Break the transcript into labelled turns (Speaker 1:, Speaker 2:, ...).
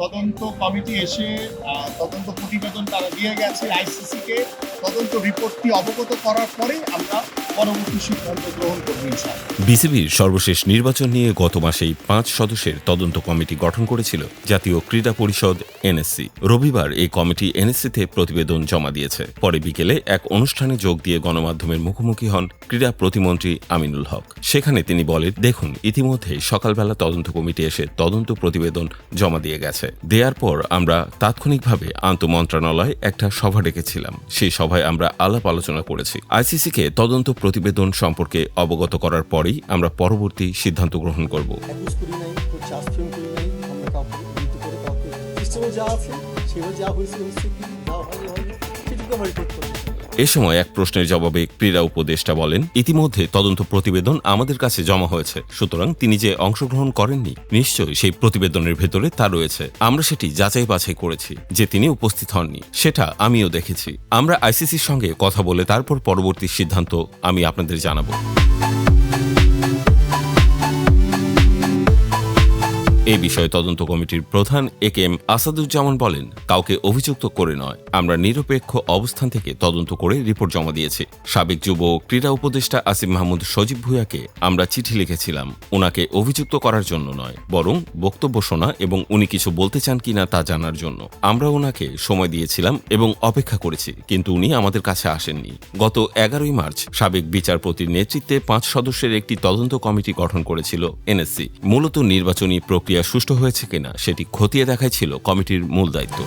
Speaker 1: তদন্ত কমিটি এসে তদন্ত প্রতিবেদন তারা দিয়ে গেছে আইসিসিকে। তদন্ত রিপোর্টটি অবগত করার পরেই আমরা পরবর্তী সিদ্ধান্ত গ্রহণ করব ইনশাআল্লাহ।
Speaker 2: বিসিবির সর্বশেষ নির্বাচন নিয়ে গত মাসেই 5 সদস্যের তদন্ত কমিটি গঠন করেছিল জাতীয় ক্রীড়া পরিষদ এনএসসি। রবিবার এই কমিটি এনএসসিতে প্রতিবেদন জমা দিয়েছে। পরে বিকেলে এক অনুষ্ঠানে যোগ দিয়ে গণমাধ্যমের মুখোমুখি হন ক্রীড়া প্রতিমন্ত্রী আমিনুল হক। সেখানে তিনি বলেন, দেখুন, ইতিমধ্যে সকালবেলা তদন্ত কমিটি এসে তদন্ত প্রতিবেদন জমা দিয়ে গেছে। দেওয়ার পর আমরা তাৎক্ষণিকভাবে আন্তঃমন্ত্রণালয়ে একটা সভা ডেকেছিলাম। সেই সভায় আমরা আলাপ আলোচনা করেছি। আইসিসিকে তদন্ত প্রতিবেদন সম্পর্কে অবগত করার পরেই আমরা পরবর্তী সিদ্ধান্ত গ্রহণ করব। এ সময় এক প্রশ্নের জবাবে ক্রীড়া উপদেষ্টা বলেন, ইতিমধ্যে তদন্ত প্রতিবেদন আমাদের কাছে জমা হয়েছে, সুতরাং তিনি যে অংশগ্রহণ করেননি নিশ্চয়ই সেই প্রতিবেদনের ভেতরে তা রয়েছে। আমরা সেটি যাচাই বাছাই করেছি। যে তিনি উপস্থিত হননি সেটা আমিও দেখেছি। আমরা আইসিসির সঙ্গে কথা বলে তারপর পরবর্তী সিদ্ধান্ত আমি আপনাদের জানাবো। এই বিষয়ে তদন্ত কমিটির প্রধান একেএম আসাদুজ্জামান বলেন, কাউকে অভিযুক্ত করে নয়, আমরা নিরপেক্ষ অবস্থান থেকে তদন্ত করে রিপোর্ট জমা দিয়েছি। সাবেক যুব ক্রীড়া উপদেষ্টা আসিফ মাহমুদ সজীব ভূঁইয়াকে আমরা চিঠি লিখেছিলাম, ওনাকে অভিযুক্ত করার জন্য নয়, বরং বক্তব্য শোনা এবং উনি কিছু বলতে চান কিনা তা জানার জন্য। আমরা ওনাকে সময় দিয়েছিলাম এবং অপেক্ষা করেছি, কিন্তু উনি আমাদের কাছে আসেননি। গত 11 মার্চ সাবেক বিচারপতির নেতৃত্বে 5 সদস্যের একটি তদন্ত কমিটি গঠন করেছিল এনএসসি। মূলত নির্বাচনী প্রক্রিয়া সুষ্ঠু হয়েছে কিনা সেটি খতিয়ে দেখাই ছিল কমিটির মূল দায়িত্ব।